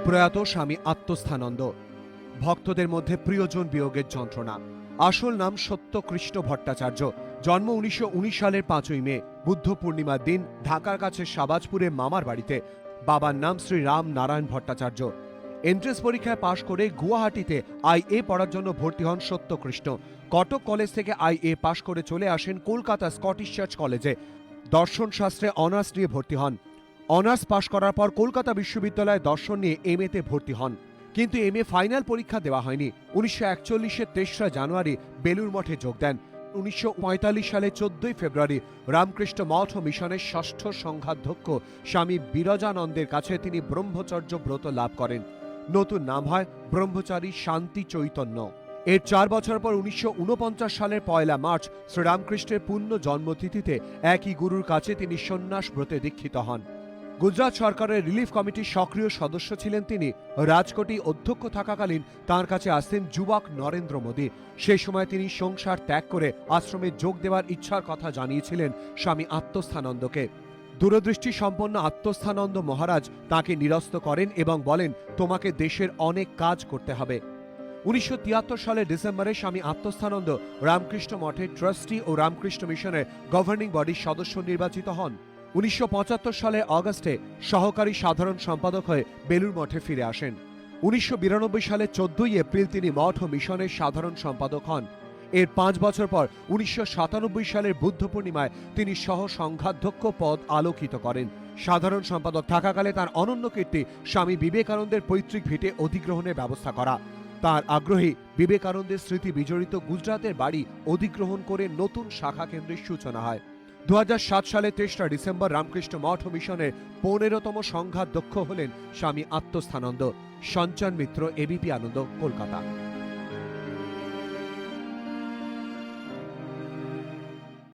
প্রয়াত স্বামী আত্মস্থানন্দ। ভক্তদের মধ্যে প্রিয়জন বিয়োগের যন্ত্রণা। আসল নাম সত্যকৃষ্ণ ভট্টাচার্য। জন্ম 1919 সালের 5ই মে, বুদ্ধ পূর্ণিমার দিন ঢাকার কাছে শাহবাজপুরে মামার বাড়িতে। বাবার নাম শ্রী রাম নারায়ণ ভট্টাচার্য। এন্ট্রান্স পরীক্ষায় পাশ করে গুয়াহাটিতে আইএ পড়ার জন্য ভর্তি হন সত্যকৃষ্ণ। কটক কলেজ থেকে আইএ পাশ করে চলে আসেন কলকাতা স্কটিশ চার্চ কলেজে। দর্শন শাস্ত্রে অনার্স নিয়ে ভর্তি হন। অনার্স পাশ করার পর কলকাতা বিশ্ববিদ্যালয়ে দর্শন নিয়ে এমএতে ভর্তি হন, কিন্তু এমএ ফাইনাল পরীক্ষা দেওয়া হয়নি। 1941-এর 3রা জানুয়ারি বেলুর মঠে যোগ দেন। 1945 সালে 14ই ফেব্রুয়ারি রামকৃষ্ণ মঠ ও মিশনের ষষ্ঠ সংঘাধ্যক্ষ স্বামী বিরজানন্দের কাছে তিনি ব্রহ্মচর্য ব্রত লাভ করেন। নতুন নাম হয় ব্রহ্মচারী শান্তি চৈতন্য। এর 4 বছর পর 1949 সালের 1 মার্চ শ্রীরামকৃষ্ণের পূর্ণ জন্মতিথিতে একই গুরুর কাছে তিনি সন্ন্যাস ব্রতে দীক্ষিত হন। গুজরাট সরকারের রিলিফ কমিটির সক্রিয় সদস্য ছিলেন তিনি। রাজকোটে অধ্যক্ষ থাকাকালীন তাঁর কাছে আসতেন যুবক নরেন্দ্র মোদী। সেই সময় তিনি সংসার ত্যাগ করে আশ্রমে যোগ দেওয়ার ইচ্ছার কথা জানিয়েছিলেন স্বামী আত্মস্থানন্দকে। দূরদৃষ্টি সম্পন্ন আত্মস্থানন্দ মহারাজ তাঁকে নিরস্ত করেন এবং বলেন, তোমাকে দেশের অনেক কাজ করতে হবে। 1973 সালের ডিসেম্বরে স্বামী আত্মস্থানন্দ রামকৃষ্ণ মঠের ট্রাস্টি ও রামকৃষ্ণ মিশনের গভর্নিং বডির সদস্য নির্বাচিত হন। 1975 সালের অগস্টে সহকারী সাধারণ সম্পাদক হয়ে বেলুর মঠে ফিরে আসেন। 1992 সালের 14ই এপ্রিল তিনি মঠ ও মিশনের সাধারণ সম্পাদক হন। এর 5 বছর পর 1997 সালের বুদ্ধ পূর্ণিমায় তিনি সহ সংঘাধ্যক্ষ পদ আলোকিত করেন। সাধারণ সম্পাদক থাকাকালে তার অনন্য কীর্তি স্বামী বিবেকানন্দের পৈতৃক ভিটে অধিগ্রহণের ব্যবস্থা করা। তার আগ্রহী বিবেকানন্দের স্মৃতি বিজড়িত গুজরাতের বাড়ি অধিগ্রহণ করে নতুন শাখা কেন্দ্রের সূচনা হয়। 2007 সালে 3রা ডিসেম্বর রামকৃষ্ণ মঠ ও মিশনের 15তম সংঘাধ্যক্ষ হলেন স্বামী আত্মস্থানন্দ। সঞ্চয়ন মিত্র, এবিপি আনন্দ, কলকাতা।